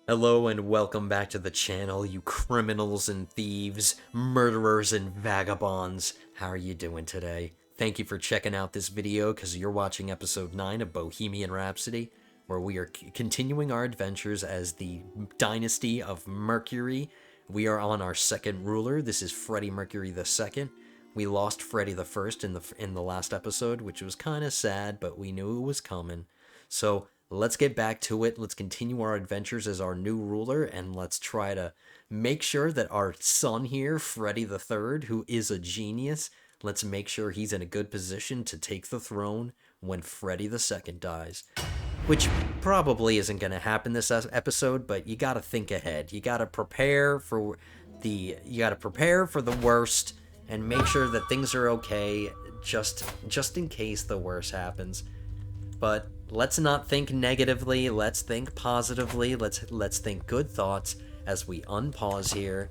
Hello and welcome back to the channel, you criminals and thieves, murderers and vagabonds. How are you doing today? Thank you for checking out this video because you're watching episode 9 of Bohemian Rhapsody, where we are continuing our adventures as the dynasty of Mercury. We are on our second ruler. This is Freddie Mercury II. We lost Freddie the First in the last episode, which was kind of sad, but we knew it was coming. So let's get back to it. Let's continue our adventures as our new ruler, and let's try to make sure that our son here, Freddie the Third, who is a genius, let's make sure he's in a good position to take the throne when Freddie the Second dies. Which probably isn't going to happen this episode, but you got to think ahead. You got to prepare for the worst and make sure that things are okay just in case the worst happens. But let's not think negatively, let's think positively, let's think good thoughts as we unpause here.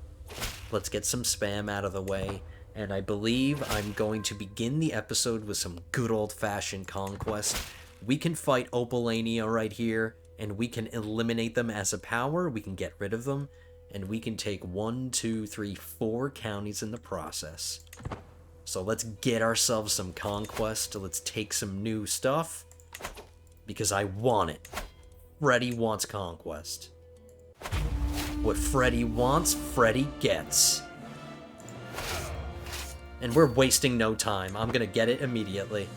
Let's get some spam out of the way, and I believe I'm going to begin the episode with some good old-fashioned conquest. We can fight Opalania right here, and we can eliminate them as a power, we can get rid of them, and we can take 1, 2, 3, 4 counties in the process. So let's get ourselves some conquest, let's take some new stuff. Because I want it. Freddie wants conquest. What Freddie wants, Freddie gets. And we're wasting no time. I'm gonna get it immediately.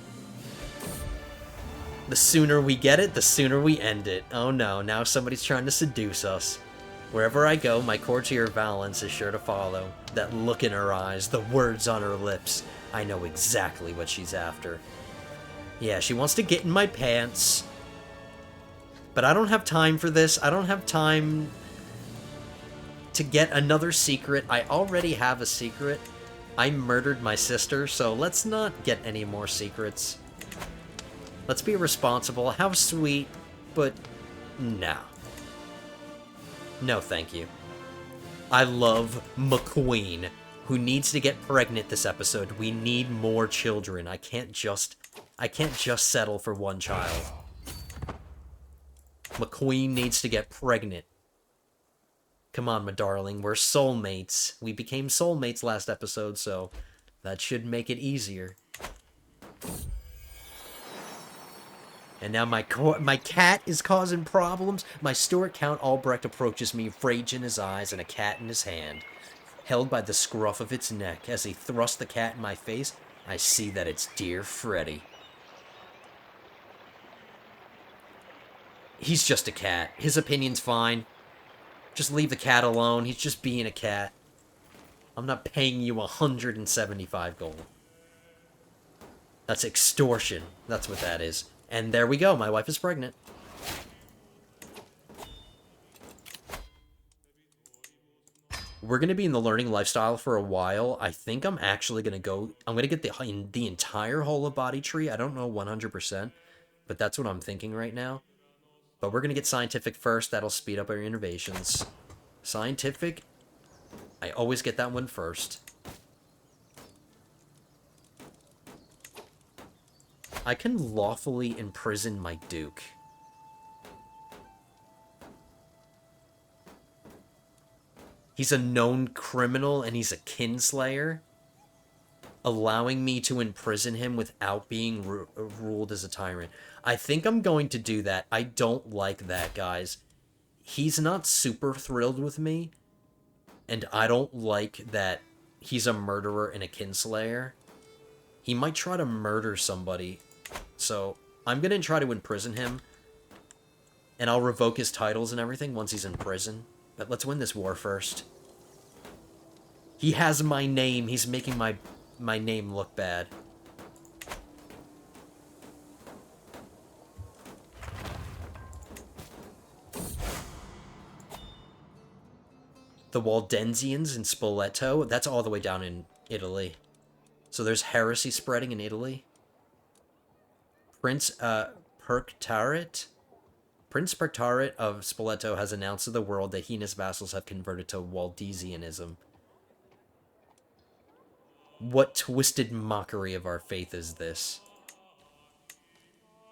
The sooner we get it, the sooner we end it. Oh no, now somebody's trying to seduce us. Wherever I go, my courtier Valence is sure to follow. That look in her eyes, the words on her lips. I know exactly what she's after. Yeah, she wants to get in my pants. But I don't have time for this. I don't have time to get another secret. I already have a secret. I murdered my sister, so let's not get any more secrets. Let's be responsible. How sweet, but no. No, thank you. I love McQueen, who needs to get pregnant this episode. We need more children. I can't just settle for one child. McQueen needs to get pregnant. Come on, my darling, we're soulmates. We became soulmates last episode, so that should make it easier. And now my cat is causing problems. My Stuart Count Albrecht approaches me, rage in his eyes and a cat in his hand. Held by the scruff of its neck, as he thrusts the cat in my face, I see that it's dear Freddie. He's just a cat. His opinion's fine. Just leave the cat alone. He's just being a cat. I'm not paying you 175 gold. That's extortion. That's what that is. And there we go. My wife is pregnant. We're going to be in the learning lifestyle for a while. I think I'm actually going to go... I'm going to get the entire whole of body tree. I don't know 100%, but that's what I'm thinking right now. But we're going to get scientific first. That'll speed up our innovations. Scientific, I always get that one first. I can lawfully imprison my duke. He's a known criminal and he's a kinslayer. Allowing me to imprison him without being ruled as a tyrant. I think I'm going to do that. I don't like that, guys. He's not super thrilled with me, and I don't like that he's a murderer and a kinslayer. He might try to murder somebody, so I'm going to try to imprison him, and I'll revoke his titles and everything once he's in prison. But let's win this war first. He has my name. He's making my name look bad. The Waldensians in Spoleto, that's all the way down in Italy. So there's heresy spreading in Italy. Prince Perctaret of Spoleto has announced to the world that he and his vassals have converted to Waldensianism. What twisted mockery of our faith is this?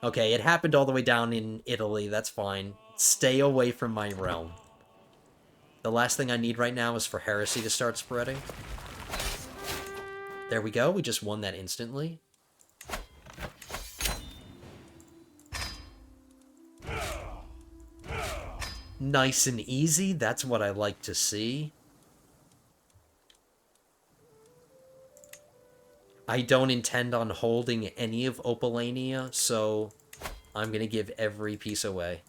Okay, it happened all the way down in Italy, that's fine. Stay away from my realm. The last thing I need right now is for heresy to start spreading. There we go. We just won that instantly. Nice and easy. That's what I like to see. I don't intend on holding any of Opalania, so I'm going to give every piece away.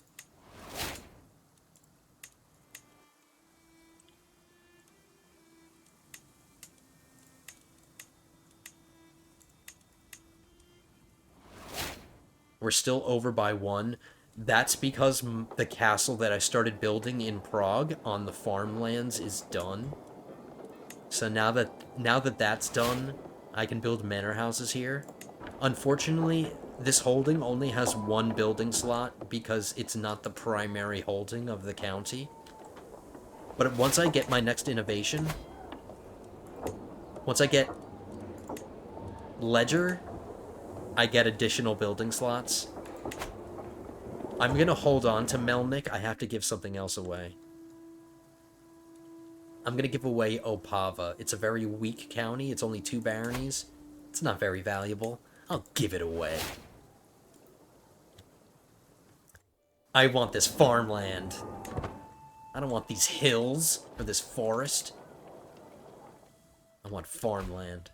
We're still over by 1. That's because the castle that I started building in Prague on the farmlands is done. So now that that's done, I can build manor houses here. Unfortunately, this holding only has 1 building slot because it's not the primary holding of the county. But once I get my next innovation, once I get Ledger, I get additional building slots. I'm going to hold on to Melnik. I have to give something else away. I'm going to give away Opava. It's a very weak county. It's only 2 baronies. It's not very valuable. I'll give it away. I want this farmland. I don't want these hills or this forest. I want farmland.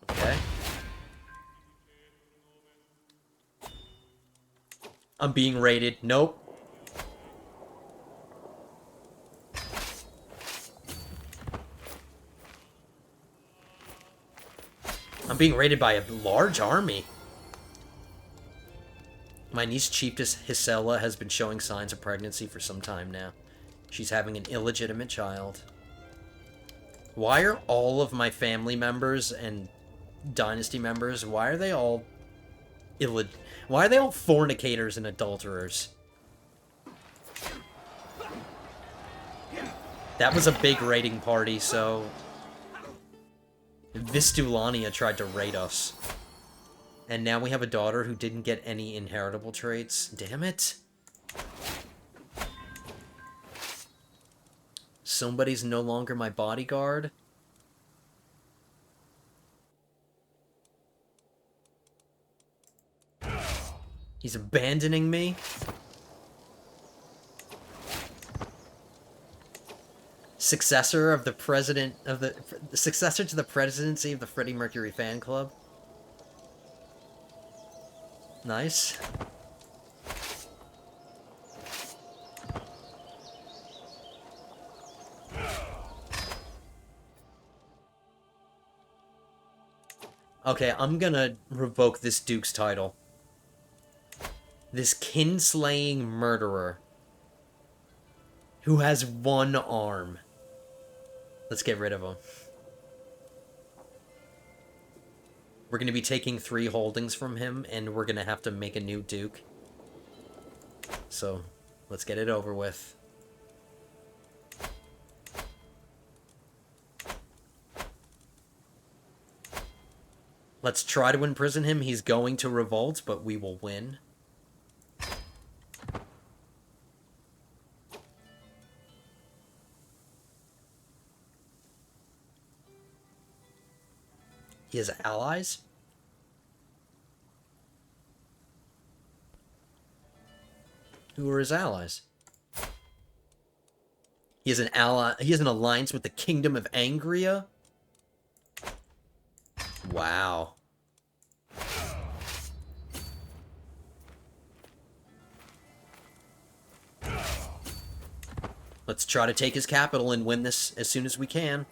Okay. I'm being raided. Nope. I'm being raided by a large army. My niece Chiefess Hisela has been showing signs of pregnancy for some time now. She's having an illegitimate child. Why are all of my family members and dynasty members, why are they all fornicators and adulterers? That was a big raiding party, so Vistulania tried to raid us. And now we have a daughter who didn't get any inheritable traits. Damn it. Somebody's no longer my bodyguard. He's abandoning me. Successor of the president of the successor to the presidency of the Freddie Mercury fan club. Nice. Okay, I'm gonna revoke this Duke's title. This kinslaying murderer who has 1 arm. Let's get rid of him. We're going to be taking 3 holdings from him, and we're going to have to make a new duke. So, let's get it over with. Let's try to imprison him. He's going to revolt, but we will win. He has allies? Who are his allies? He has an ally. He has an alliance with the Kingdom of Angria? Wow. Let's try to take his capital and win this as soon as we can.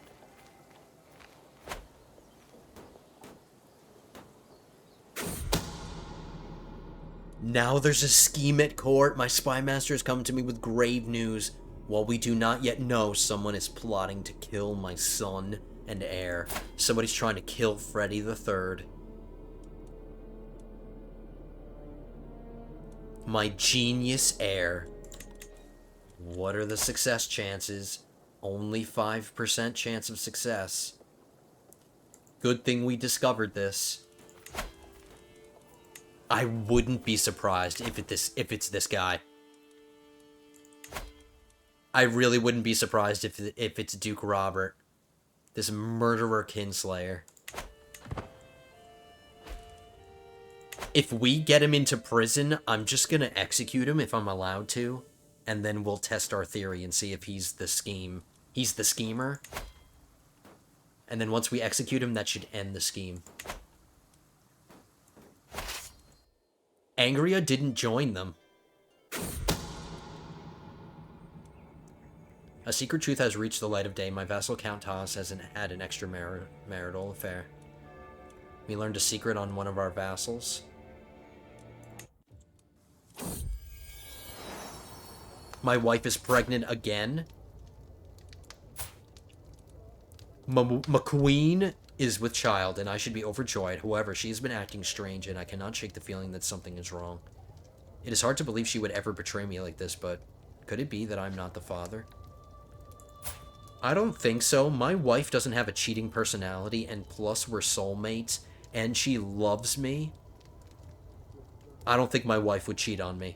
Now there's a scheme at court. My spy master has come to me with grave news. While we do not yet know, someone is plotting to kill my son and heir. Somebody's trying to kill Freddy the Third. My genius heir. What are the success chances? Only 5% chance of success. Good thing we discovered this. I wouldn't be surprised if it's this guy. I really wouldn't be surprised if it's Duke Robert. This murderer kinslayer. If we get him into prison, I'm just gonna execute him if I'm allowed to. And then we'll test our theory and see if he's the scheme. He's the schemer. And then once we execute him, that should end the scheme. Angria didn't join them. A secret truth has reached the light of day. My vassal Count Haas has had an extramarital affair. We learned a secret on one of our vassals. My wife is pregnant again. McQueen is with child, and I should be overjoyed. However, she has been acting strange, and I cannot shake the feeling that something is wrong. It is hard to believe she would ever betray me like this, but could it be that I'm not the father? I don't think so. My wife doesn't have a cheating personality, and plus we're soulmates, and she loves me. I don't think my wife would cheat on me.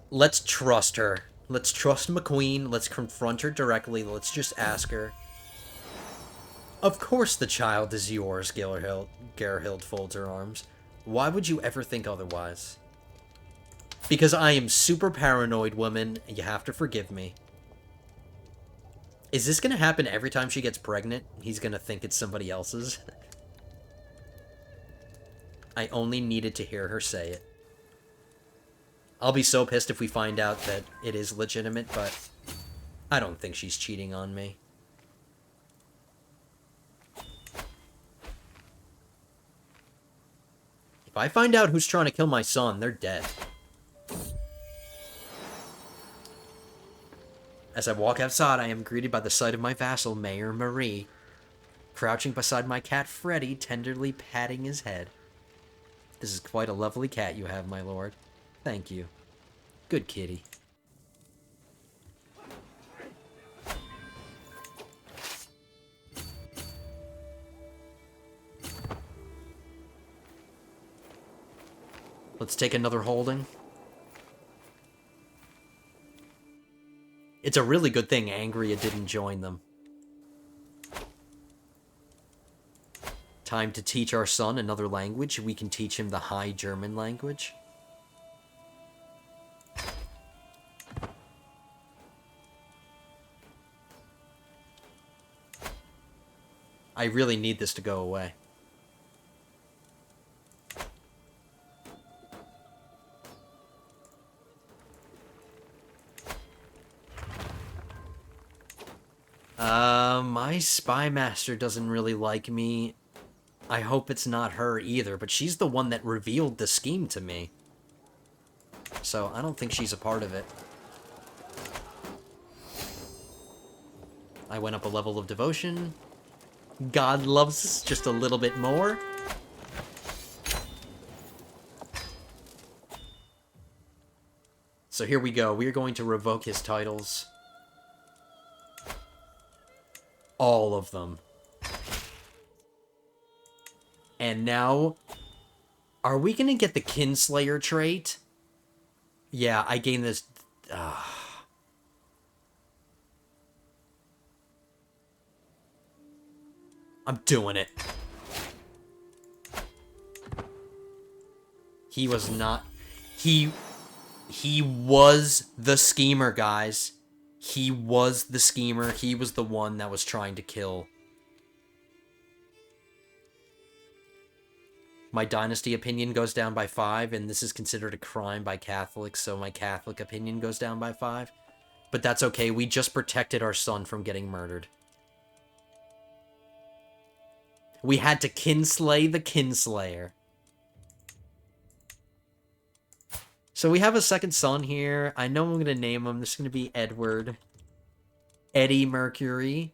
Let's trust her. Let's trust McQueen. Let's confront her directly. Let's just ask her. Of course the child is yours, Gerhild folds her arms. Why would you ever think otherwise? Because I am super paranoid, woman. You have to forgive me. Is this going to happen every time she gets pregnant? He's going to think it's somebody else's? I only needed to hear her say it. I'll be so pissed if we find out that it is legitimate, but I don't think she's cheating on me. If I find out who's trying to kill my son, they're dead. As I walk outside, I am greeted by the sight of my vassal, Mayor Marie, crouching beside my cat Freddy, tenderly patting his head. This is quite a lovely cat you have, my lord. Thank you. Good kitty. Let's take another holding. It's a really good thing Angria didn't join them. Time to teach our son another language. We can teach him the High German language. I really need this to go away. My spy master doesn't really like me. I hope it's not her either, but she's the one that revealed the scheme to me. So I don't think she's a part of it. I went up a level of devotion. God loves us just a little bit more. So here we go. We are going to revoke his titles. All of them. And now, are we going to get the Kinslayer trait? Yeah, I gained this... I'm doing it. He was not... He was the schemer, guys. He was the schemer. He was the one that was trying to kill. My dynasty opinion goes down by 5, and this is considered a crime by Catholics, so my Catholic opinion goes down by 5. But that's okay. We just protected our son from getting murdered. We had to kinslay the kinslayer. So we have a second son here. I know I'm going to name him. This is going to be Edward. Eddie Mercury.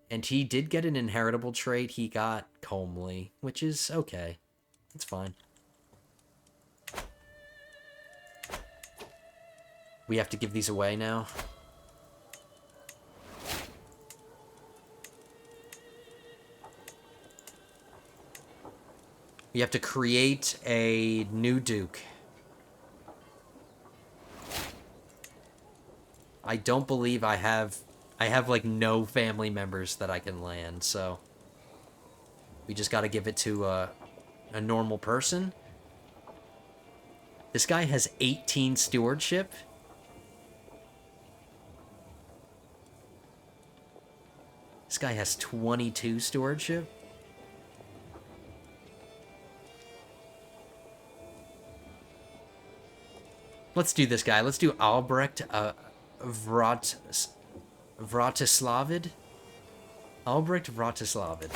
And he did get an inheritable trait. He got comely, which is okay. It's fine. We have to give these away now. We have to create a new duke. I don't believe I have like no family members that I can land, so we just got to give it to a normal person. This guy has 18 stewardship. This guy has 22 stewardship. Let's do this guy. Let's do Albrecht Vratislavid. Albrecht Vratislavid.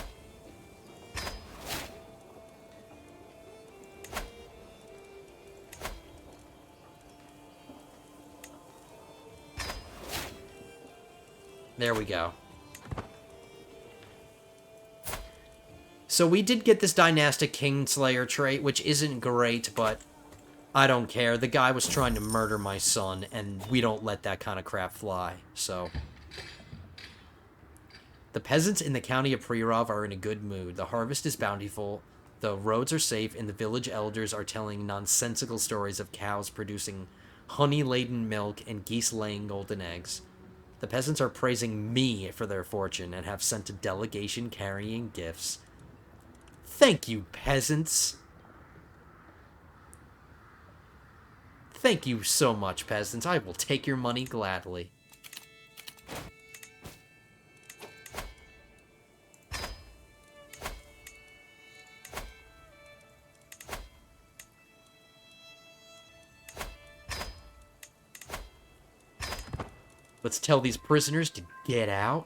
There we go. So we did get this dynastic Kingslayer trait, which isn't great, but I don't care. The guy was trying to murder my son, and we don't let that kind of crap fly, so. The peasants in the county of Prirov are in a good mood. The harvest is bountiful, the roads are safe, and the village elders are telling nonsensical stories of cows producing honey-laden milk and geese laying golden eggs. The peasants are praising me for their fortune and have sent a delegation carrying gifts. Thank you, peasants. Thank you so much, peasants. I will take your money gladly. Let's tell these prisoners to get out.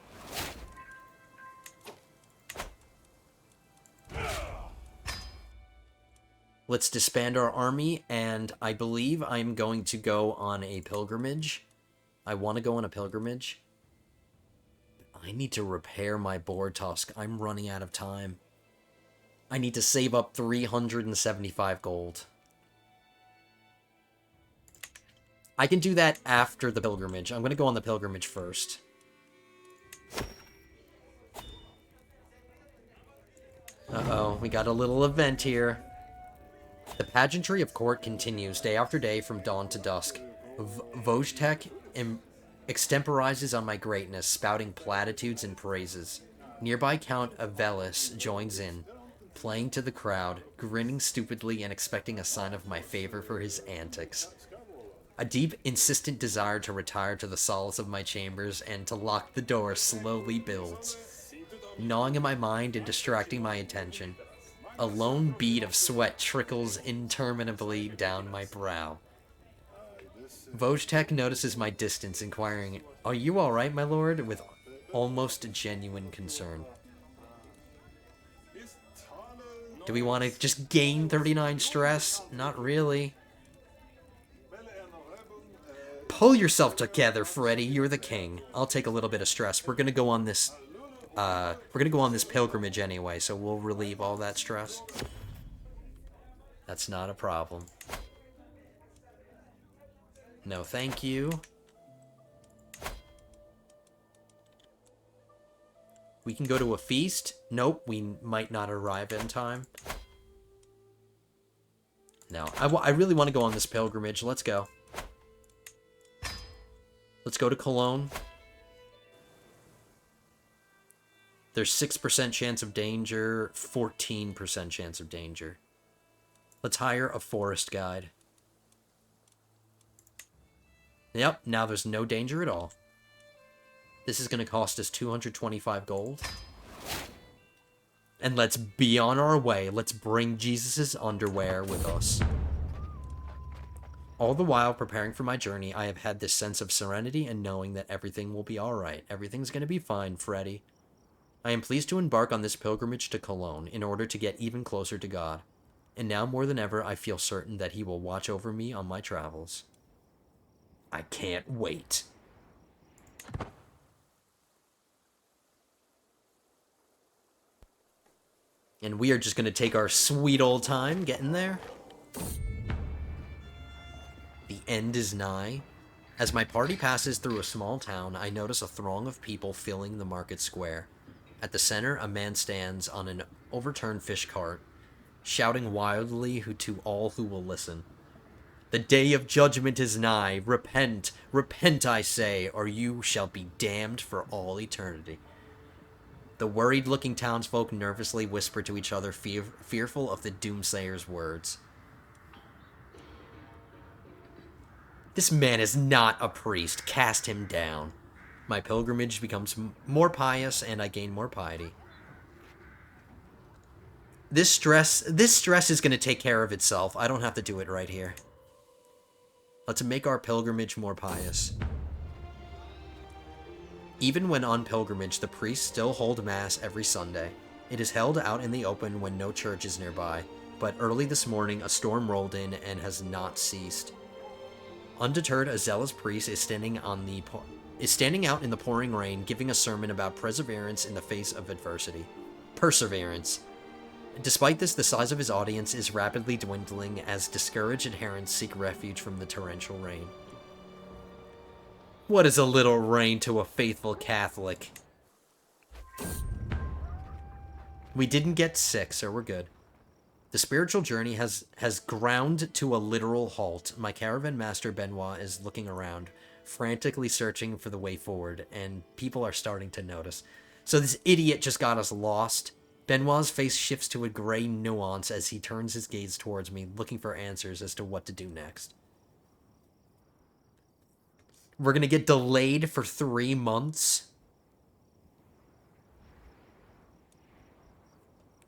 Let's disband our army, and I believe I'm going to go on a pilgrimage. I want to go on a pilgrimage. I need to repair my boar tusk. I'm running out of time. I need to save up 375 gold. I can do that after the pilgrimage. I'm going to go on the pilgrimage first. Uh-oh, we got a little event here. The pageantry of court continues day after day from dawn to dusk. Wojtek extemporizes on my greatness, spouting platitudes and praises. Nearby Count Avelis joins in, playing to the crowd, grinning stupidly and expecting a sign of my favor for his antics. A deep, insistent desire to retire to the solace of my chambers and to lock the door slowly builds, gnawing in my mind and distracting my attention. A lone bead of sweat trickles interminably down my brow. Wojtek notices my distance, inquiring, "Are you all right, my lord?" with almost genuine concern. Do we want to just gain 39 stress? Not really. Pull yourself together, Freddy. You're the king. I'll take a little bit of stress. We're gonna go on this pilgrimage anyway, so we'll relieve all that stress. That's not a problem. No, thank you. We can go to a feast. Nope, we might not arrive in time. No, I really want to go on this pilgrimage. Let's go. Let's go to Cologne. There's 6% chance of danger, 14% chance of danger. Let's hire a forest guide. Yep, now there's no danger at all. This is going to cost us 225 gold. And let's be on our way. Let's bring Jesus' underwear with us. All the while preparing for my journey, I have had this sense of serenity and knowing that everything will be alright. Everything's going to be fine, Freddy. I am pleased to embark on this pilgrimage to Cologne in order to get even closer to God. And now more than ever, I feel certain that He will watch over me on my travels. I can't wait. And we are just going to take our sweet old time getting there. The end is nigh. As my party passes through a small town, I notice a throng of people filling the market square. At the center, a man stands on an overturned fish cart, shouting wildly to all who will listen. The day of judgment is nigh. Repent, repent, I say, or you shall be damned for all eternity. The worried-looking townsfolk nervously whisper to each other, fearful of the doomsayer's words. This man is not a priest. Cast him down. My pilgrimage becomes more pious, and I gain more piety. This stress is going to take care of itself. I don't have to do it right here. Let's make our pilgrimage more pious. Even when on pilgrimage, the priests still hold Mass every Sunday. It is held out in the open when no church is nearby, but early this morning a storm rolled in and has not ceased. Undeterred, a zealous priest is standing out in the pouring rain, giving a sermon about perseverance in the face of adversity. Perseverance. Despite this, the size of his audience is rapidly dwindling as discouraged adherents seek refuge from the torrential rain. What is a little rain to a faithful Catholic? We didn't get sick, so we're good. The spiritual journey has ground to a literal halt. My caravan master Benoit is looking around, frantically searching for the way forward, and people are starting to notice. So this idiot just got us lost. Benoit's face shifts to a gray nuance as he turns his gaze towards me, looking for answers as to what to do next. We're gonna get delayed for 3 months.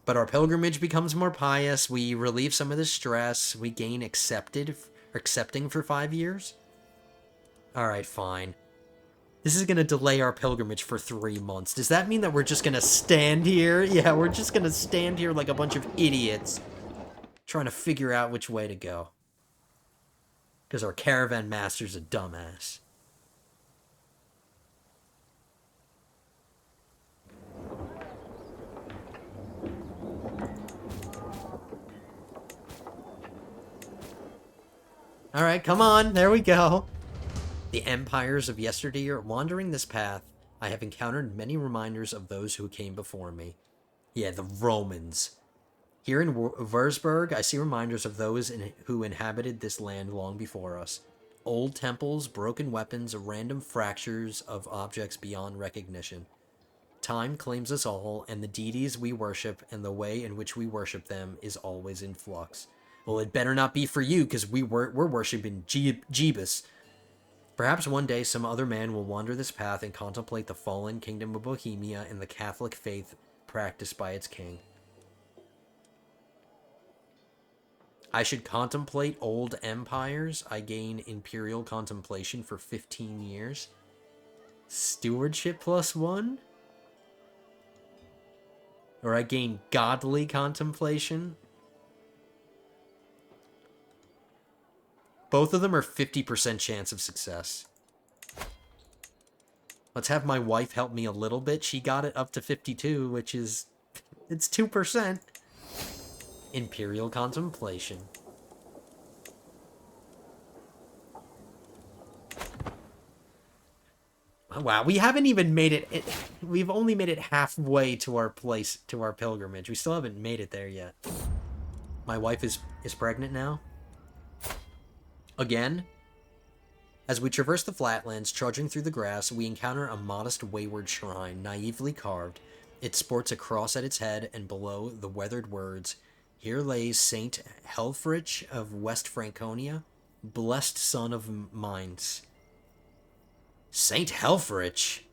But our pilgrimage becomes more pious. We relieve some of the stress. We gain accepting for 5 years. Alright, fine. This is going to delay our pilgrimage for 3 months. Does that mean that we're just going to stand here? Yeah, we're just going to stand here like a bunch of idiots, trying to figure out which way to go. Because our caravan master's a dumbass. Alright, come on. There we go. The empires of yesteryear, wandering this path, I have encountered many reminders of those who came before me. Yeah, the Romans. Here in Würzburg, I see reminders of those who inhabited this land long before us. Old temples, broken weapons, random fractures of objects beyond recognition. Time claims us all, and the deities we worship and the way in which we worship them is always in flux. Well, it better not be for you, because we're worshiping Jeebus. Perhaps one day some other man will wander this path and contemplate the fallen kingdom of Bohemia and the Catholic faith practiced by its king. I should contemplate old empires. I gain imperial contemplation for 15 years. Stewardship +1? Or I gain godly contemplation? Both of them are 50% chance of success. Let's have my wife help me a little bit. She got it up to 52, which is... it's 2%. Imperial contemplation. Oh, wow, we haven't even made it... we've only made it halfway to our place, to our pilgrimage. We still haven't made it there yet. My wife is pregnant now. Again, as we traverse the flatlands, trudging through the grass, we encounter a modest wayward shrine, naively carved. It sports a cross at its head, and below the weathered words, "Here lays Saint Helfrich of West Franconia, blessed son of Mainz." Saint Helfrich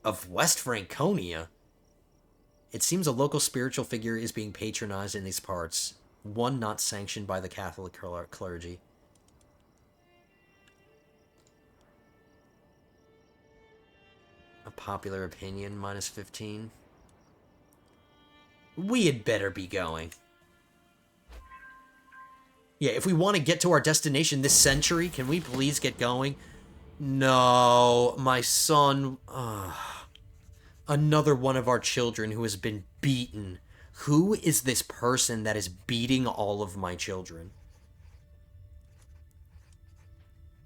of West Franconia? It seems a local spiritual figure is being patronized in these parts, one not sanctioned by the Catholic clergy. Popular opinion, -15. We had better be going. Yeah, if we want to get to our destination this century, can we please get going? No, my son... another one of our children who has been beaten. Who is this person that is beating all of my children?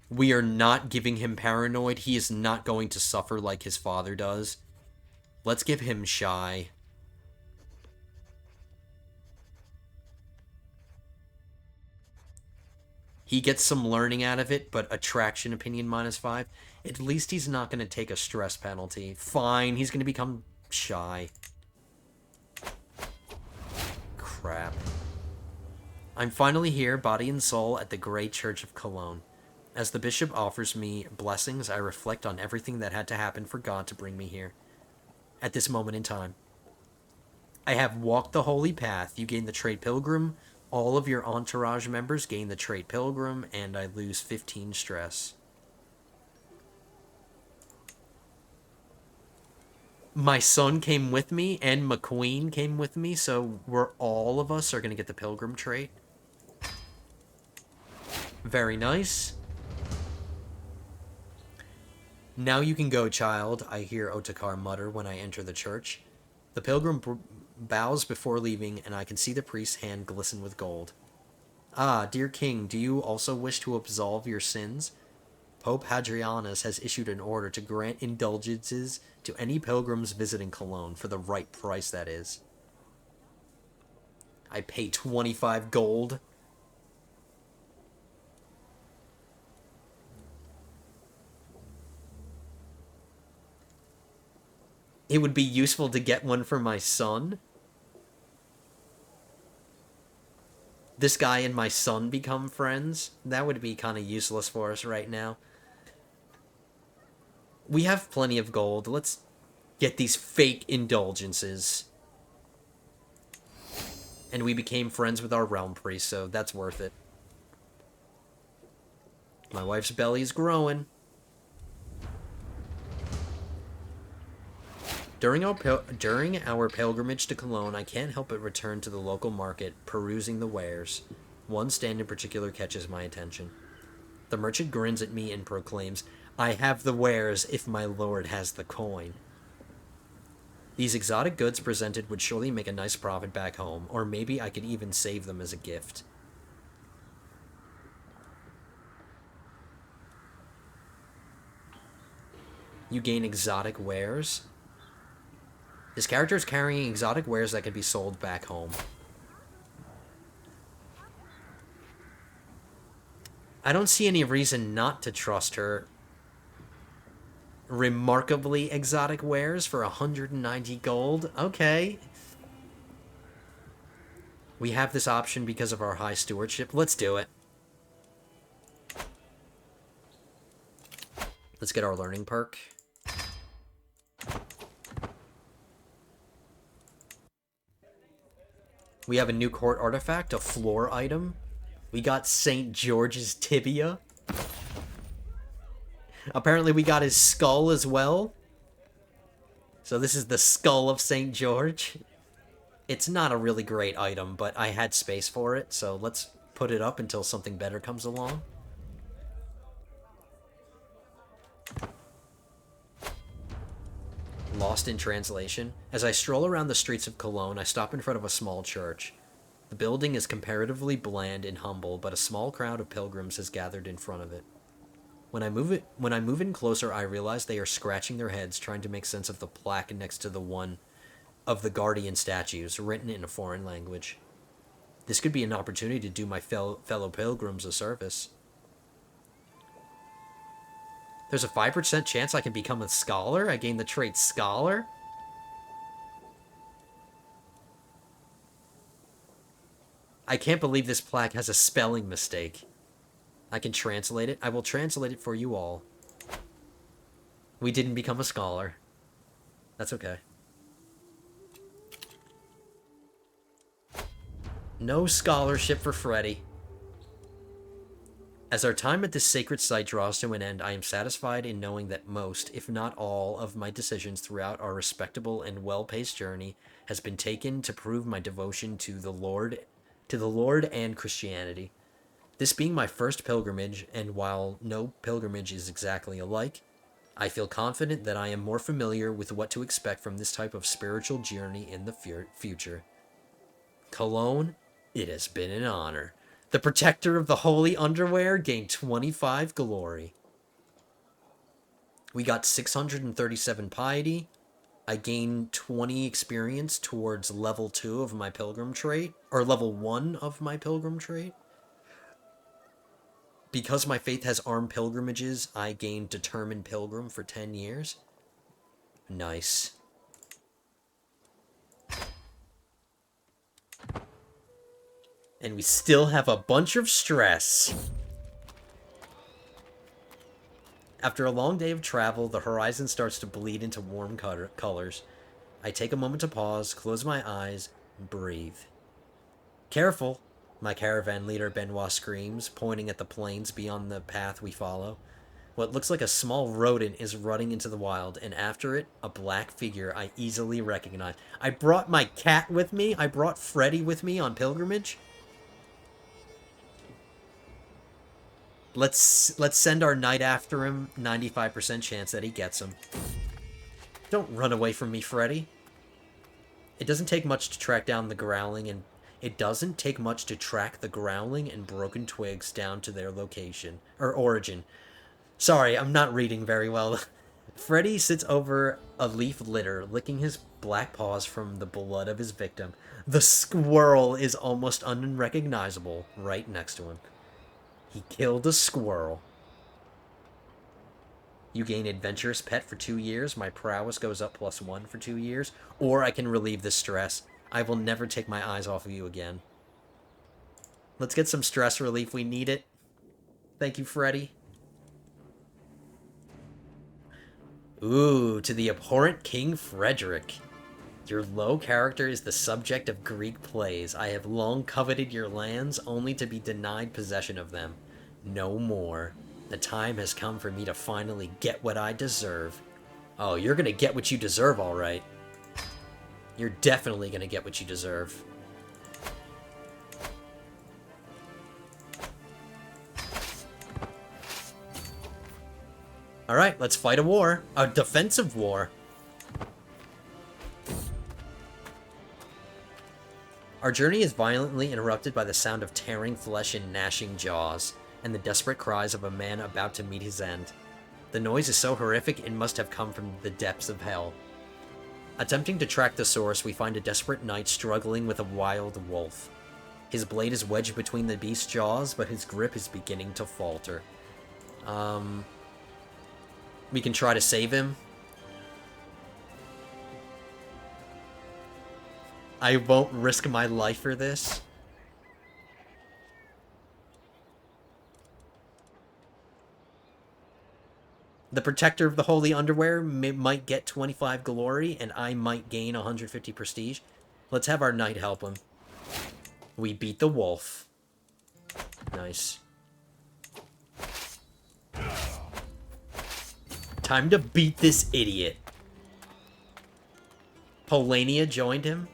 We are not giving him paranoid. He is not going to suffer like his father does. Let's give him shy. He gets some learning out of it, but attraction opinion -5. At least he's not going to take a stress penalty. Fine, he's going to become shy. Crap. I'm finally here, body and soul, at the Great Church of Cologne. As the bishop offers me blessings, I reflect on everything that had to happen for God to bring me here. At this moment in time. I have walked the holy path. You gain the trait pilgrim. All of your entourage members gain the trait pilgrim, and I lose 15 stress. My son came with me, and McQueen came with me, so all of us are going to get the pilgrim trait. Very nice. Now you can go, child, I hear Otakar mutter when I enter the church. The pilgrim bows before leaving, and I can see the priest's hand glisten with gold. Ah, dear king, do you also wish to absolve your sins? Pope Hadrianus has issued an order to grant indulgences to any pilgrims visiting Cologne, for the right price, that is. I pay 25 gold. It would be useful to get one for my son. This guy and my son become friends. That would be kind of useless for us right now. We have plenty of gold. Let's get these fake indulgences. And we became friends with our realm priest, so that's worth it. My wife's belly is growing. During our pilgrimage to Cologne, I can't help but return to the local market, perusing the wares. One stand in particular catches my attention. The merchant grins at me and proclaims, "I have the wares if my lord has the coin." These exotic goods presented would surely make a nice profit back home, or maybe I could even save them as a gift. You gain exotic wares? This character is carrying exotic wares that can be sold back home. I don't see any reason not to trust her. Remarkably exotic wares for 190 gold. Okay. We have this option because of our high stewardship. Let's do it. Let's get our learning perk. We have a new court artifact, a floor item. We got St. George's tibia. Apparently we got his skull as well. So this is the skull of St. George. It's not a really great item, but I had space for it, so let's put it up until something better comes along. Lost in translation. As I stroll around the streets of Cologne, I stop in front of a small church. The building is comparatively bland and humble, but a small crowd of pilgrims has gathered in front of it. When I move in closer, I realize they are scratching their heads trying to make sense of the plaque next to the one of the guardian statues, written in a foreign language. This could be an opportunity to do my fellow pilgrims a service. There's a 5% chance I can become a scholar. I gain the trait scholar. I can't believe this plaque has a spelling mistake. I can translate it. I will translate it for you all. We didn't become a scholar. That's okay. No scholarship for Freddy. As our time at this sacred site draws to an end, I am satisfied in knowing that most, if not all, of my decisions throughout our respectable and well-paced journey has been taken to prove my devotion to the Lord and Christianity. This being my first pilgrimage, and while no pilgrimage is exactly alike, I feel confident that I am more familiar with what to expect from this type of spiritual journey in the future. Cologne, it has been an honor. The protector of the holy underwear gained 25 glory. We got 637 piety. I gained 20 experience towards level 2 of my pilgrim trait, or level 1 of my pilgrim trait. Because my faith has armed pilgrimages, I gain Determined Pilgrim for 10 years. Nice. And we still have a bunch of stress. After a long day of travel, the horizon starts to bleed into warm colors. I take a moment to pause, close my eyes, and breathe. Careful, my caravan leader Benoit screams, pointing at the plains beyond the path we follow. What looks like a small rodent is running into the wild, and after it, a black figure I easily recognize. I brought my cat with me. I brought Freddy with me on pilgrimage. Let's send our knight after him. 95% chance that he gets him. Don't run away from me, Freddy. It doesn't take much to track down the growling and broken twigs down to their location or origin. Sorry, I'm not reading very well. Freddy sits over a leaf litter, licking his black paws from the blood of his victim. The squirrel is almost unrecognizable right next to him. He killed a squirrel. You gain Adventurous Pet for 2 years. My prowess goes up +1 for 2 years. Or I can relieve the stress. I will never take my eyes off of you again. Let's get some stress relief. We need it. Thank you, Freddy. Ooh, to the abhorrent King Frederick. Your low character is the subject of Greek plays. I have long coveted your lands, only to be denied possession of them. No more. The time has come for me to finally get what I deserve. Oh, you're gonna get what you deserve, alright. You're definitely gonna get what you deserve. Alright, let's fight a war. A defensive war. Our journey is violently interrupted by the sound of tearing flesh and gnashing jaws, and the desperate cries of a man about to meet his end. The noise is so horrific it must have come from the depths of hell. Attempting to track the source, we find a desperate knight struggling with a wild wolf. His blade is wedged between the beast's jaws, but his grip is beginning to falter. We can try to save him. I won't risk my life for this. The Protector of the Holy Underwear might get 25 glory, and I might gain 150 prestige. Let's have our knight help him. We beat the wolf. Nice. Time to beat this idiot. Polania joined him.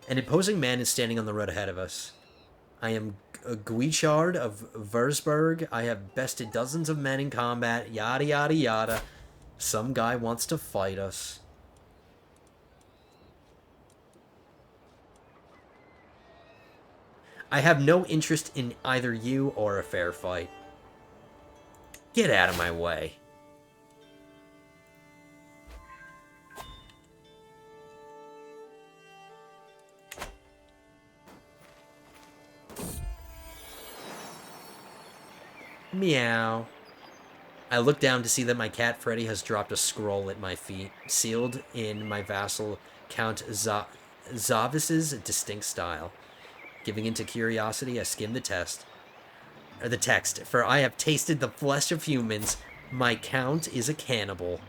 An imposing man is standing on the road ahead of us. I am Guichard of Würzburg. I have bested dozens of men in combat. Yada yada yada. Some guy wants to fight us. I have no interest in either you or a fair fight. Get out of my way. Meow. I look down to see that my cat Freddy has dropped a scroll at my feet, sealed in my vassal Count Zavis's distinct style. Giving into curiosity, I skim the text. For I have tasted the flesh of humans. My count is a cannibal.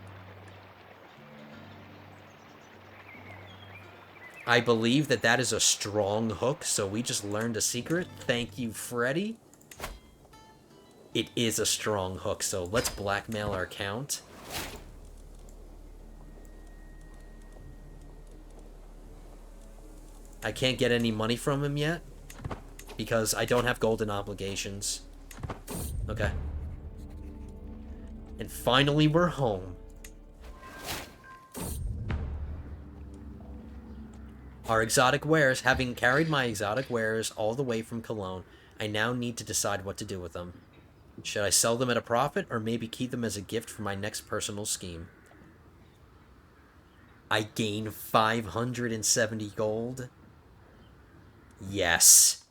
I believe that is a strong hook, so we just learned a secret. Thank you, Freddy. It is a strong hook, so let's blackmail our count. I can't get any money from him yet, because I don't have golden obligations. Okay. And finally, we're home. Our exotic wares. Having carried my exotic wares all the way from Cologne, I now need to decide what to do with them. Should I sell them at a profit, or maybe keep them as a gift for my next personal scheme? I gain 570 gold. Yes.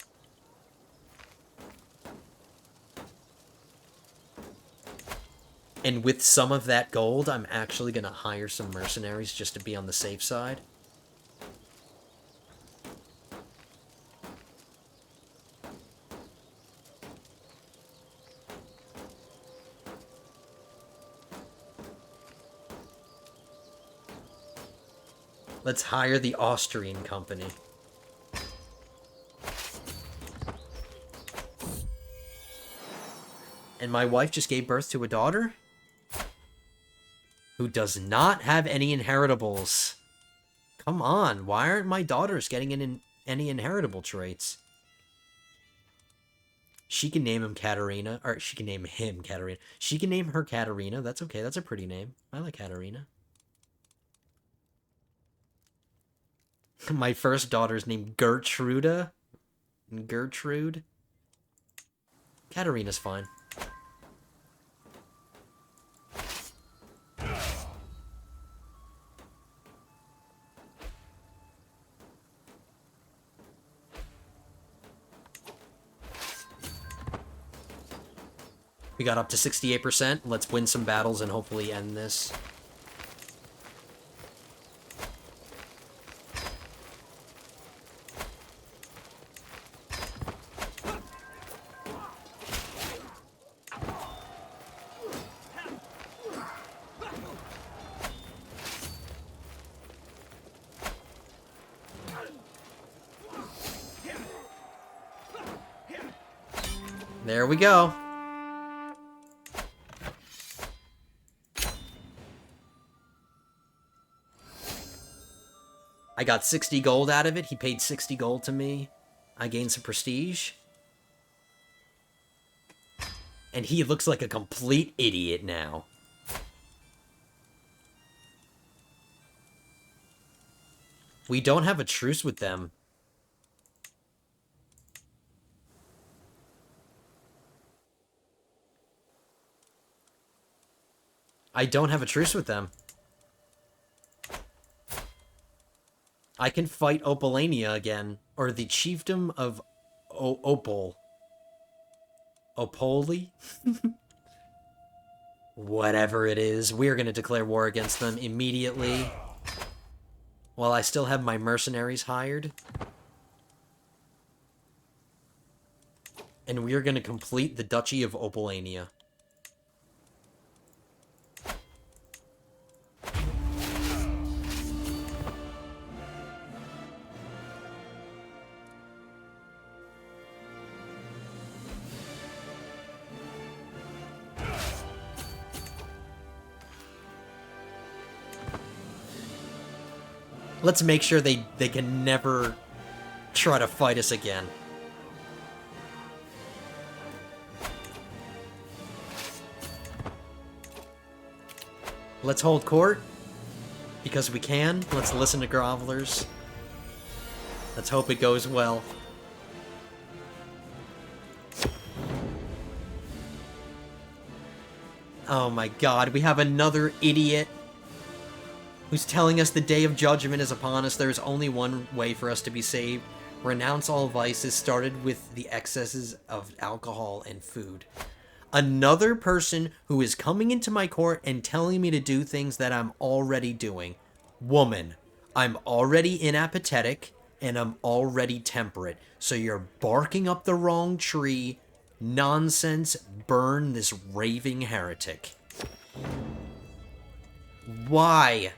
And with some of that gold, I'm actually going to hire some mercenaries just to be on the safe side. Let's hire the Austrian company. And my wife just gave birth to a daughter who does not have any inheritables. Come on, why aren't my daughters getting any inheritable traits? She can name him Katerina, or she can name him Katerina. She can name her Katerina. That's okay. That's a pretty name. I like Katerina. My first daughter's named Gertruda. Gertrude. Katerina's fine. We got up to 68%. Let's win some battles and hopefully end this. There we go. I got 60 gold out of it. He paid 60 gold to me. I gained some prestige. And he looks like a complete idiot now. We don't have a truce with them. I don't have a truce with them. I can fight Opolania again, or the chiefdom of Opol. Opoli? Whatever it is, we're going to declare war against them immediately. While I still have my mercenaries hired. And we're going to complete the Duchy of Opolania. Let's make sure they can never try to fight us again. Let's hold court. Because we can. Let's listen to grovelers. Let's hope it goes well. Oh my god, we have another idiot who's telling us the day of judgment is upon us. There is only one way for us to be saved. Renounce all vices, started with the excesses of alcohol and food. Another person who is coming into my court and telling me to do things that I'm already doing. Woman, I'm already inapathetic, and I'm already temperate. So you're barking up the wrong tree. Nonsense, burn this raving heretic. Why?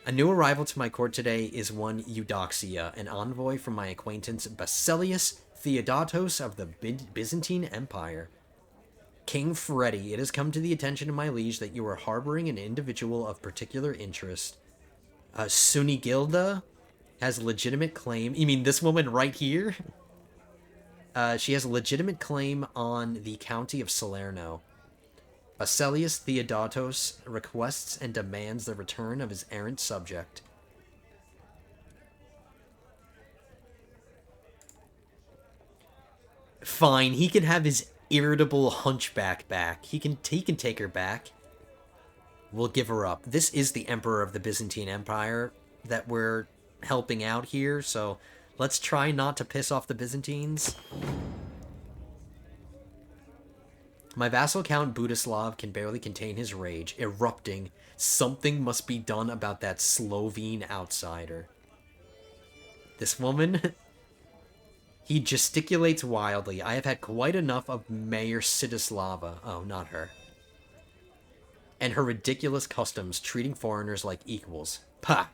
A new arrival to my court today is one Eudoxia, an envoy from my acquaintance Basilius Theodatos of the Byzantine Empire. King Freddy, it has come to the attention of my liege that you are harboring an individual of particular interest. Sunigilda has legitimate claim. You mean this woman right here? She has a legitimate claim on the county of Salerno. Basilius Theodatos requests and demands the return of his errant subject. Fine, he can have his irritable hunchback back. He can take her back. We'll give her up. This is the Emperor of the Byzantine Empire that we're helping out here, so let's try not to piss off the Byzantines. My vassal Count Budislav can barely contain his rage, erupting. Something must be done about that Slovene outsider. This woman, he gesticulates wildly. I have had quite enough of Mayor Sidislava. Oh, not her. And her ridiculous customs, treating foreigners like equals. Pah!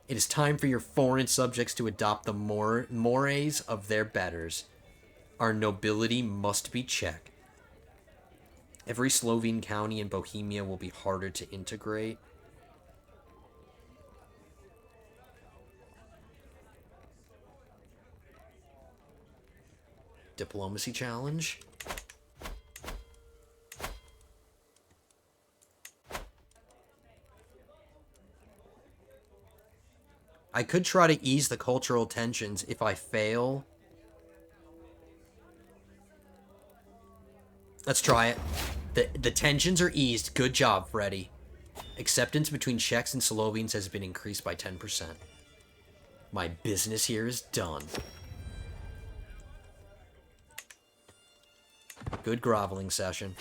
It is time for your foreign subjects to adopt the mores of their betters. Our nobility must be checked. Every Slovene county in Bohemia will be harder to integrate. Diplomacy challenge. I could try to ease the cultural tensions. If I fail, let's try it. The tensions are eased. Good job, Freddy. Acceptance between Czechs and Slovenes has been increased by 10%. My business here is done. Good groveling session.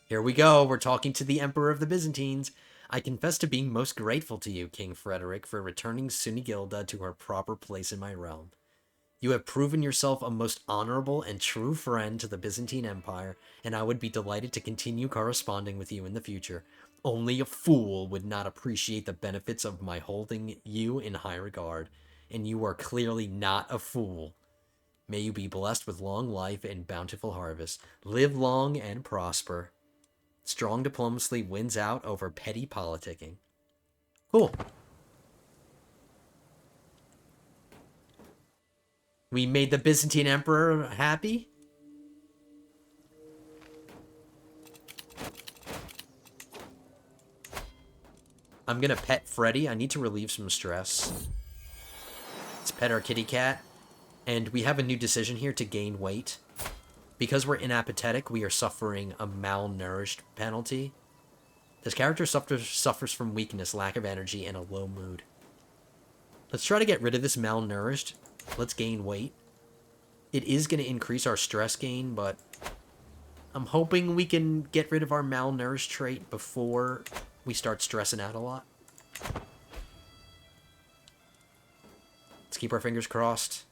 Here we go. We're talking to the Emperor of the Byzantines. I confess to being most grateful to you, King Frederick, for returning Sunigilda to her proper place in my realm. You have proven yourself a most honorable and true friend to the Byzantine Empire, and I would be delighted to continue corresponding with you in the future. Only a fool would not appreciate the benefits of my holding you in high regard, and you are clearly not a fool. May you be blessed with long life and bountiful harvest. Live long and prosper. Strong diplomacy wins out over petty politicking. Cool. We made the Byzantine Emperor happy. I'm gonna pet Freddy. I need to relieve some stress. Let's pet our kitty cat. And we have a new decision here to gain weight. Because we're inapathetic, we are suffering a malnourished penalty. This character suffers from weakness, lack of energy, and a low mood. Let's try to get rid of this malnourished. Let's gain weight. It is going to increase our stress gain, but I'm hoping we can get rid of our malnourished trait before we start stressing out a lot. Let's keep our fingers crossed.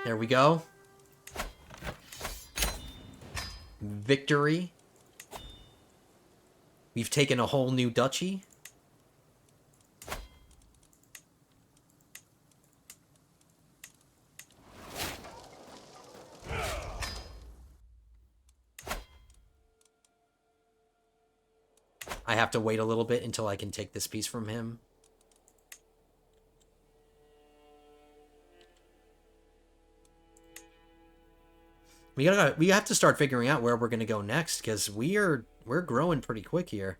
There we go. Victory. We've taken a whole new duchy. I have to wait a little bit until I can take this piece from him. We have to start figuring out where we're going to go next, because we're growing pretty quick here.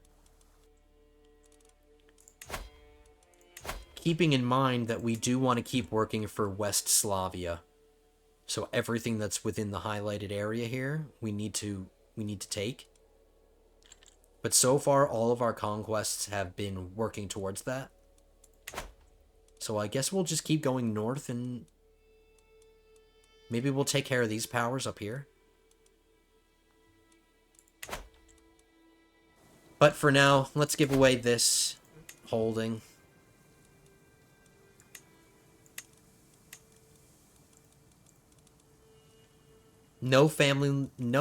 Keeping in mind that we do want to keep working for West Slavia. So everything that's within the highlighted area here, we need to take. But so far, all of our conquests have been working towards that. So I guess we'll just keep going north, and maybe we'll take care of these powers up here. But for now, let's give away this holding. No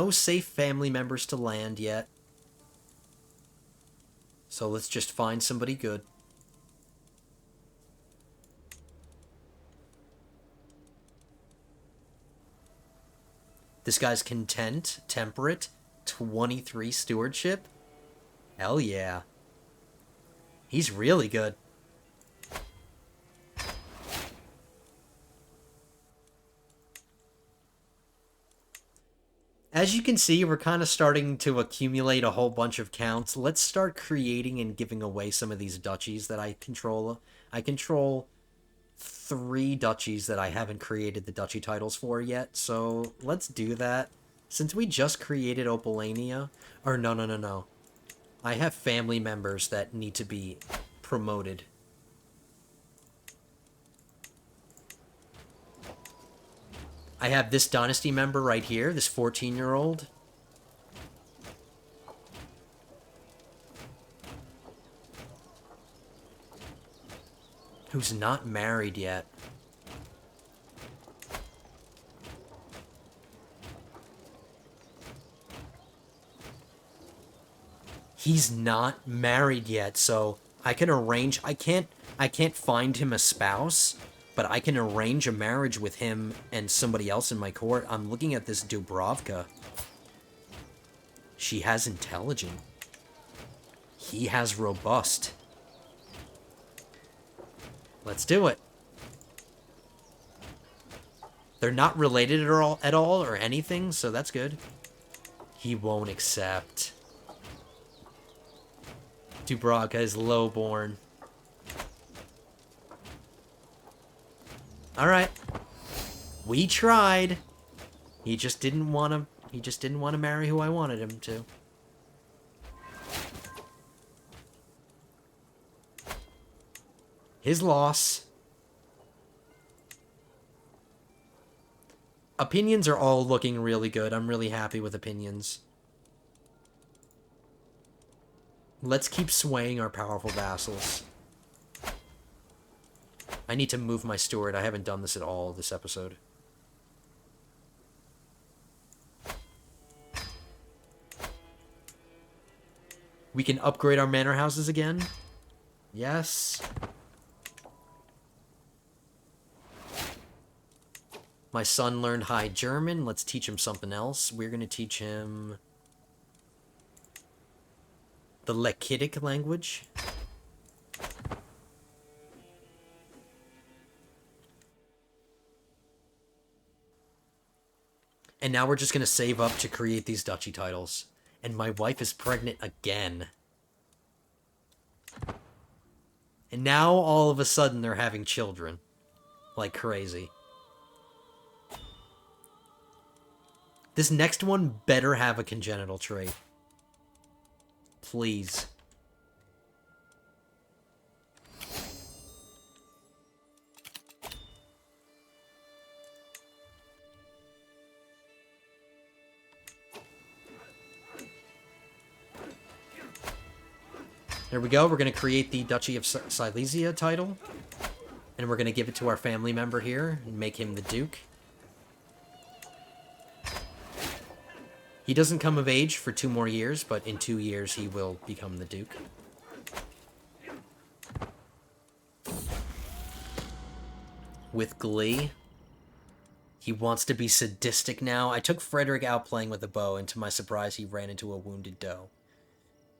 safe family members to land yet. So let's just find somebody good. This guy's content, temperate, 23 stewardship. Hell yeah. He's really good. As you can see, we're kind of starting to accumulate a whole bunch of counts. Let's start creating and giving away some of these duchies that I control. I control 3 duchies that I haven't created the duchy titles for yet, so let's do that. Since we just created Opolania, or no. I have family members that need to be promoted. I have this dynasty member right here, this 14-year-old. Who's not married yet. He's not married yet, so I can arrange... I can't find him a spouse, but I can arrange a marriage with him and somebody else in my court. I'm looking at this Dubrovka. She has intelligent. He has robust. Let's do it. They're not related at all or anything, so that's good. He won't accept. Dubrovka is lowborn. Alright. We tried. He just didn't want to marry who I wanted him to. His loss. Opinions are all looking really good. I'm really happy with opinions. Let's keep swaying our powerful vassals. I need to move my steward. I haven't done this at all this episode. We can upgrade our manor houses again. Yes. My son learned High German. Let's teach him something else. We're going to teach him the Lekitic language. And now we're just going to save up to create these duchy titles. And my wife is pregnant again. And now all of a sudden they're having children. Like crazy. This next one better have a congenital trait. Please. There we go. We're going to create the Duchy of Silesia title. And we're going to give it to our family member here and make him the Duke. He doesn't come of age for 2 more years, but in 2 years he will become the Duke. With glee. He wants to be sadistic now. I took Frederick out playing with a bow, and to my surprise he ran into a wounded doe.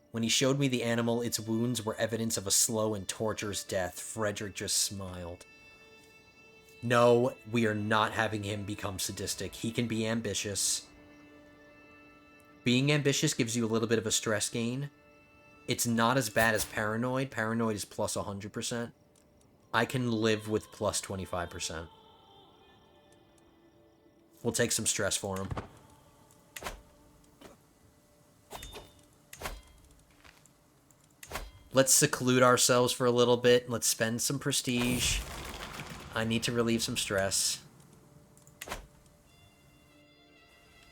When he showed me the animal, its wounds were evidence of a slow and torturous death. Frederick just smiled. No, we are not having him become sadistic. He can be ambitious. Being ambitious gives you a little bit of a stress gain. It's not as bad as paranoid. Paranoid is plus 100%. I can live with plus 25%. We'll take some stress for him. Let's seclude ourselves for a little bit. Let's spend some prestige. I need to relieve some stress.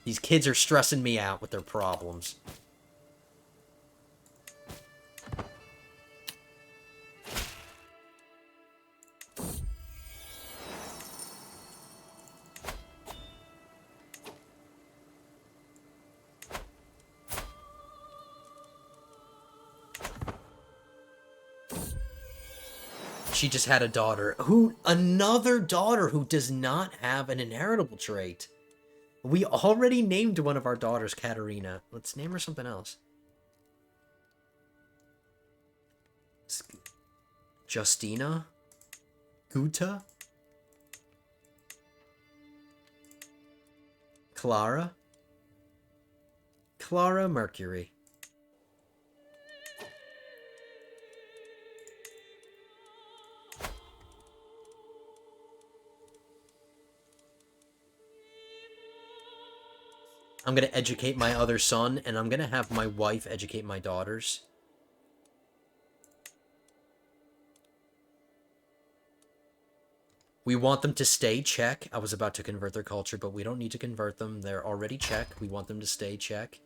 These kids are stressing me out with their problems. She just had a daughter. Another daughter who does not have an inheritable trait. We already named one of our daughters Katerina. Let's name her something else. Justina? Guta? Clara? Clara Mercury. I'm going to educate my other son, and I'm going to have my wife educate my daughters. We want them to stay Czech. I was about to convert their culture, but we don't need to convert them. They're already Czech. We want them to stay Czech.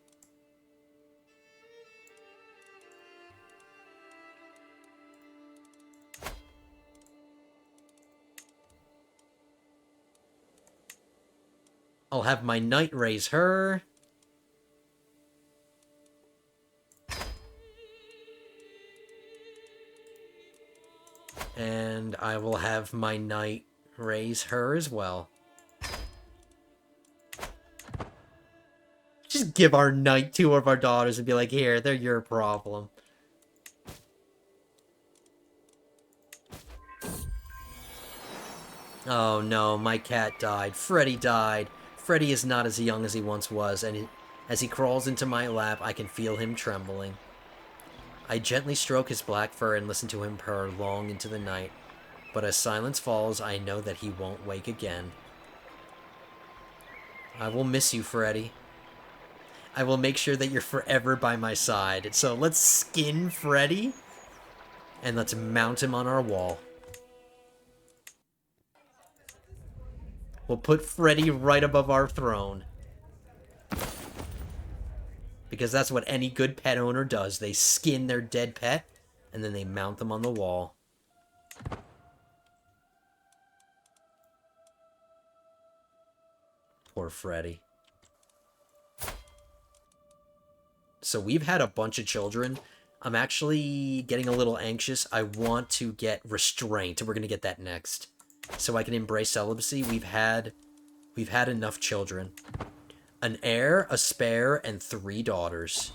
I'll have my knight raise her. And I will have my knight raise her as well. Just give our knight 2 of our daughters and be like, here, they're your problem. Oh no, my cat died. Freddy died. Freddy is not as young as he once was, and as he crawls into my lap, I can feel him trembling. I gently stroke his black fur and listen to him purr long into the night, but as silence falls, I know that he won't wake again. I will miss you, Freddy. I will make sure that you're forever by my side. So let's skin Freddy, and let's mount him on our wall. We'll put Freddy right above our throne. Because that's what any good pet owner does. They skin their dead pet, and then they mount them on the wall. Poor Freddy. So we've had a bunch of children. I'm actually getting a little anxious. I want to get restraint. We're going to get that next. So I can embrace celibacy. We've had enough children. An heir, a spare, and 3 daughters.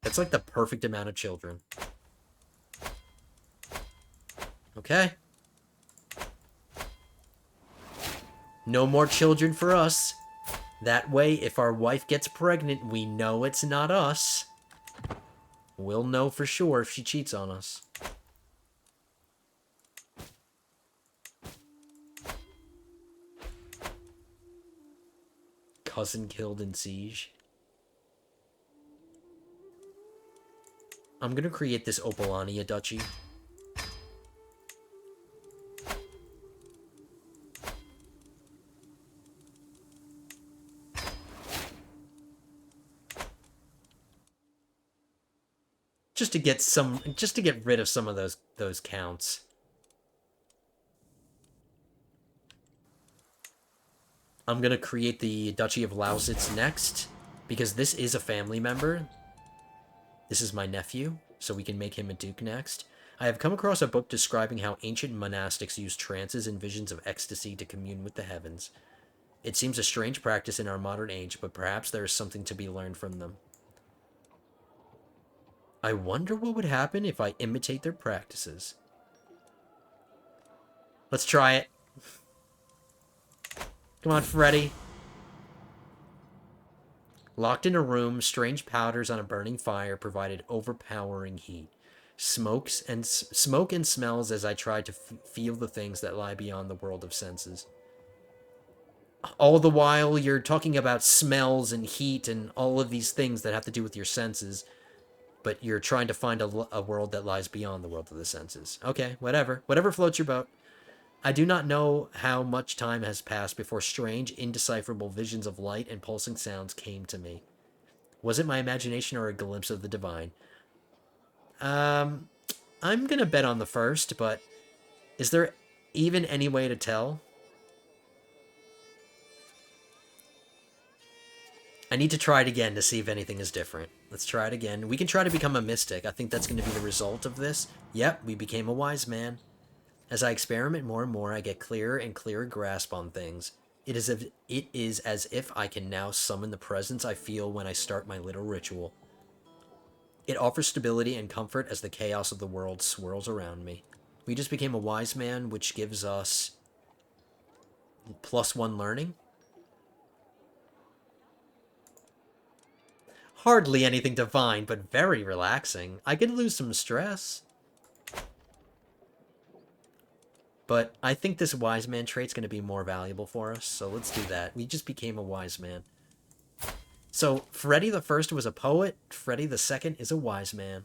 That's like the perfect amount of children. Okay. No more children for us. That way, if our wife gets pregnant, we know it's not us. We'll know for sure if she cheats on us. Cousin killed in siege. I'm gonna create this Opolania duchy. Just to get rid of some of those counts. I'm gonna create the Duchy of Lausitz next, because this is a family member. This is my nephew, so we can make him a duke next. I have come across a book describing how ancient monastics used trances and visions of ecstasy to commune with the heavens. It seems a strange practice in our modern age, but perhaps there is something to be learned from them. I wonder what would happen if I imitate their practices. Let's try it. Come on, Freddy. Locked in a room, strange powders on a burning fire provided overpowering heat. Smoke and smells as I tried to feel the things that lie beyond the world of senses. All the while, you're talking about smells and heat and all of these things that have to do with your senses, but you're trying to find a world that lies beyond the world of the senses. Okay, whatever. Whatever floats your boat. I do not know how much time has passed before strange, indecipherable visions of light and pulsing sounds came to me. Was it my imagination or a glimpse of the divine? I'm gonna bet on the first, but is there even any way to tell? I need to try it again to see if anything is different. Let's try it again. We can try to become a mystic. I think that's going to be the result of this. Yep, we became a wise man. As I experiment more and more, I get clearer and clearer grasp on things. It is as if I can now summon the presence I feel when I start my little ritual. It offers stability and comfort as the chaos of the world swirls around me. We just became a wise man, which gives us +1 learning. Hardly anything divine, but very relaxing. I could lose some stress. But I think this wise man trait's going to be more valuable for us, so let's do that. We just became a wise man. So, Freddy the First was a poet. Freddy the Second is a wise man.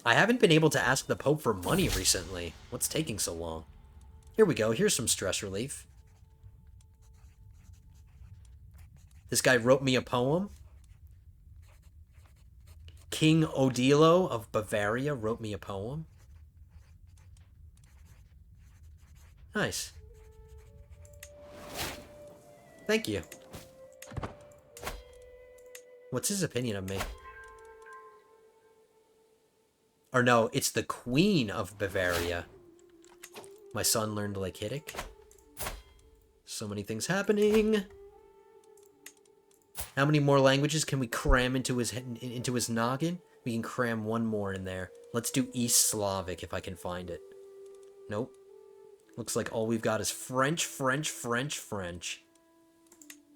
I haven't been able to ask the Pope for money recently. What's taking so long? Here we go. Here's some stress relief. This guy wrote me a poem. King Odilo of Bavaria wrote me a poem. Nice. Thank you. What's his opinion of me? Or no, it's the Queen of Bavaria. My son learned Lakitic. So many things happening. How many more languages can we cram into his noggin? We can cram one more in there. Let's do East Slavic if I can find it. Nope. Looks like all we've got is French, French, French, French.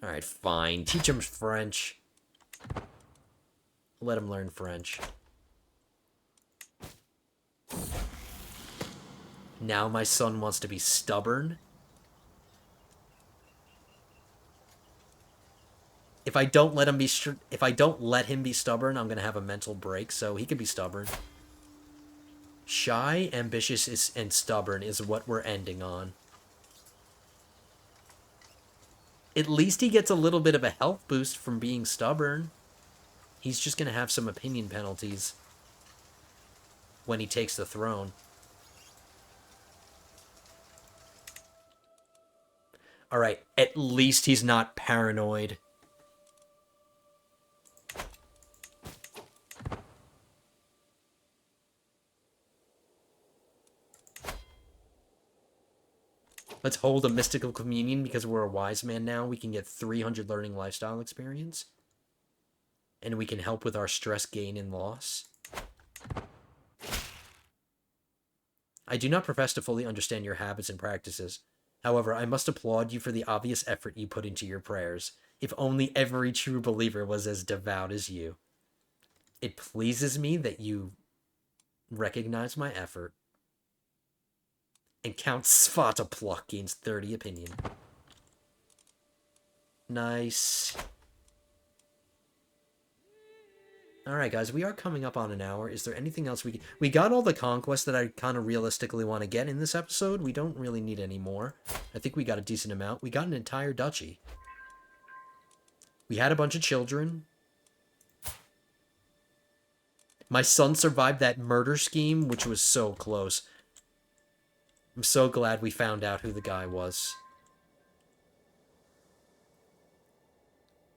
Alright, fine. Teach him French. Let him learn French. Now my son wants to be stubborn. If I don't let him be stubborn, I'm gonna have a mental break. So he can be stubborn. Shy, ambitious, and stubborn is what we're ending on. At least he gets a little bit of a health boost from being stubborn. He's just gonna have some opinion penalties when he takes the throne. Alright, at least he's not paranoid. Let's hold a mystical communion because we're a wise man now. We can get 300 learning lifestyle experience. And we can help with our stress gain and loss. I do not profess to fully understand your habits and practices. However, I must applaud you for the obvious effort you put into your prayers. If only every true believer was as devout as you. It pleases me that you recognize my effort. And Count Svatopluck gains 30 opinion. Nice. Alright, guys, we are coming up on an hour. Is there anything else we got all the conquests that I kind of realistically want to get in this episode. We don't really need any more. I think we got a decent amount. We got an entire duchy. We had a bunch of children. My son survived that murder scheme, which was so close. I'm so glad we found out who the guy was.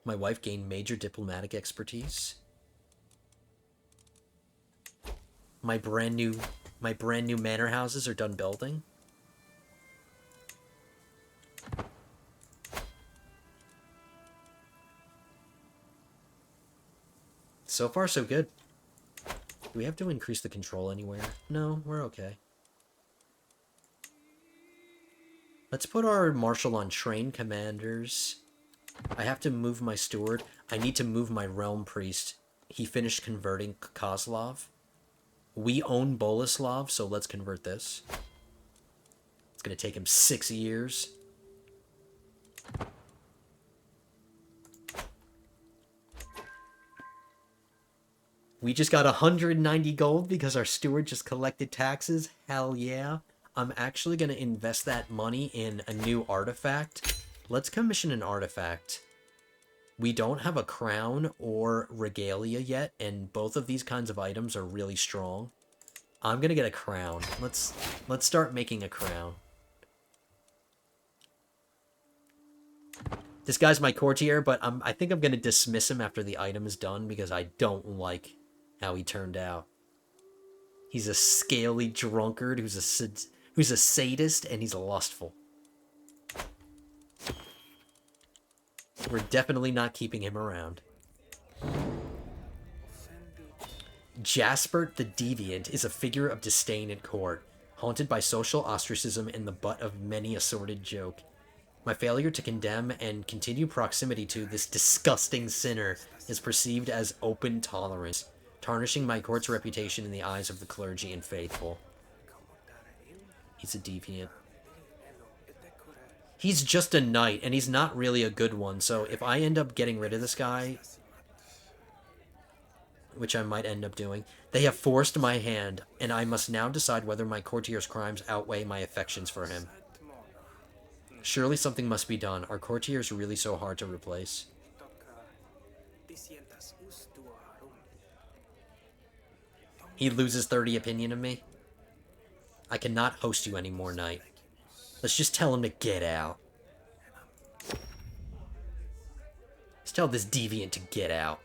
My wife gained major diplomatic expertise. My brand new manor houses are done building. So far, so good. Do we have to increase the control anywhere? No, we're okay. Let's put our marshal on train commanders. I have to move my steward. I need to move my realm priest. He finished converting Kozlov. We own Boleslav, so let's convert this. It's going to take him 6 years. We just got 190 gold because our steward just collected taxes. Hell yeah. I'm actually going to invest that money in a new artifact. Let's commission an artifact. We don't have a crown or regalia yet, and both of these kinds of items are really strong. I'm going to get a crown. Let's start making a crown. This guy's my courtier, but I think I'm going to dismiss him after the item is done because I don't like how he turned out. He's a scaly drunkard who's a sadist, and he's lustful. We're definitely not keeping him around. Jaspert the Deviant is a figure of disdain at court, haunted by social ostracism and the butt of many a sordid joke. My failure to condemn and continue proximity to this disgusting sinner is perceived as open tolerance, tarnishing my court's reputation in the eyes of the clergy and faithful. He's a deviant. He's just a knight, and he's not really a good one, so if I end up getting rid of this guy... which I might end up doing. They have forced my hand, and I must now decide whether my courtier's crimes outweigh my affections for him. Surely something must be done. Are courtiers really so hard to replace? He loses 30 opinion of me. I cannot host you anymore, knight. Let's just tell him to get out. Let's tell this deviant to get out.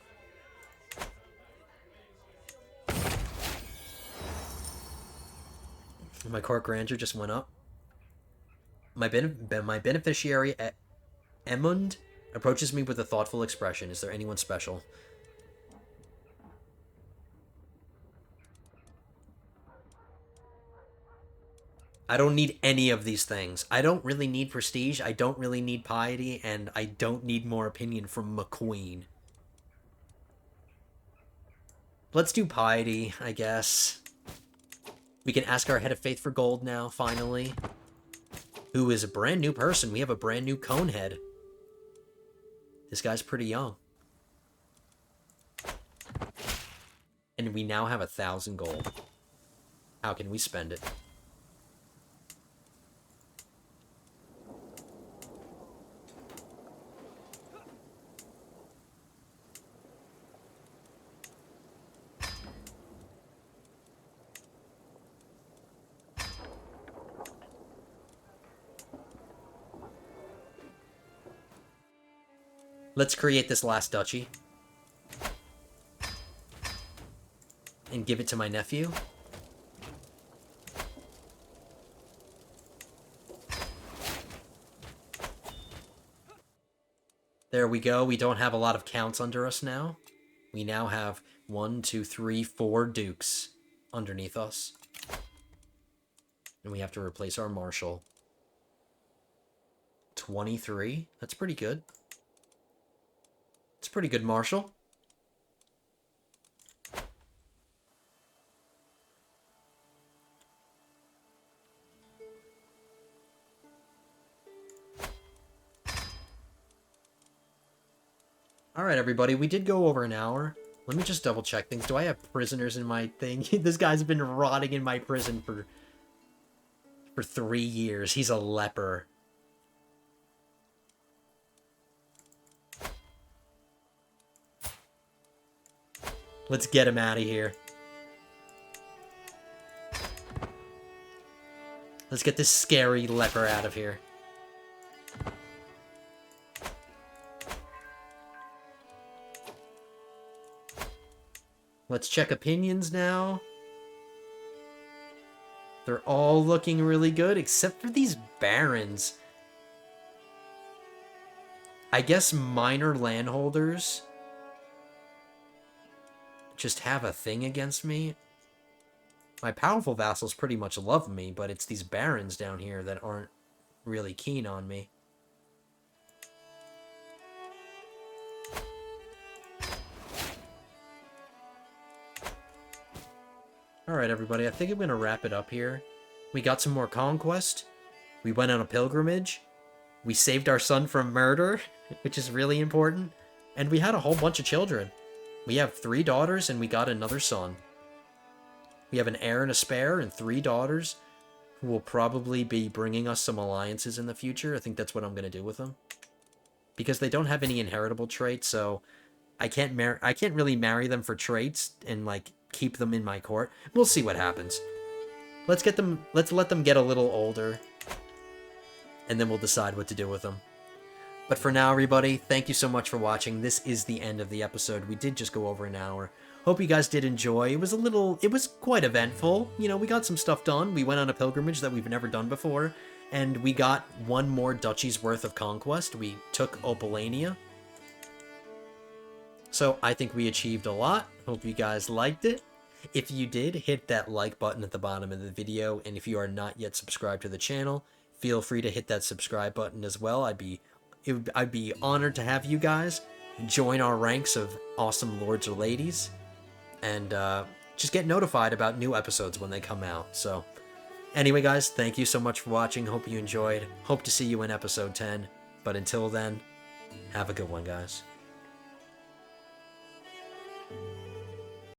My court grandeur just went up. My beneficiary, Emund, approaches me with a thoughtful expression. Is there anyone special? I don't need any of these things. I don't really need prestige, I don't really need piety, and I don't need more opinion from McQueen. Let's do piety, I guess. We can ask our head of faith for gold now, finally. Who is a brand new person. We have a brand new cone head. This guy's pretty young. And we now have 1,000 gold. How can we spend it? Let's create this last duchy. And give it to my nephew. There we go. We don't have a lot of counts under us now. We now have 1, 2, 3, 4 dukes underneath us. And we have to replace our marshal. 23. That's pretty good. It's pretty good, Marshall. Alright, everybody. We did go over an hour. Let me just double check things. Do I have prisoners in my thing? This guy's been rotting in my prison for 3 years. He's a leper. Let's get him out of here. Let's get this scary leper out of here. Let's check opinions now. They're all looking really good, except for these barons. I guess minor landholders just have a thing against me. My powerful vassals pretty much love me, but it's these barons down here that aren't really keen on me. Alright, everybody, I think I'm going to wrap it up here. We got some more conquest. We went on a pilgrimage. We saved our son from murder, which is really important. And we had a whole bunch of children. We have 3 daughters, and we got another son. We have an heir and a spare, and 3 daughters, who will probably be bringing us some alliances in the future. I think that's what I'm going to do with them. Because they don't have any inheritable traits, so I can't really marry them for traits and, like, keep them in my court. We'll see what happens. Let's let them get a little older, and then we'll decide what to do with them. But for now, everybody, thank you so much for watching. This is the end of the episode. We did just go over an hour. Hope you guys did enjoy. It was quite eventful. You know, we got some stuff done. We went on a pilgrimage that we've never done before, and we got 1 more duchy's worth of conquest. We took Opalania. So I think we achieved a lot. Hope you guys liked it. If you did, hit that like button at the bottom of the video, and if you are not yet subscribed to the channel, feel free to hit that subscribe button as well. I'd be honored to have you guys join our ranks of awesome lords or ladies, and just get notified about new episodes when they come out. So anyway, guys, thank you so much for watching. Hope you enjoyed. Hope to see you in episode 10. But until then, have a good one, guys.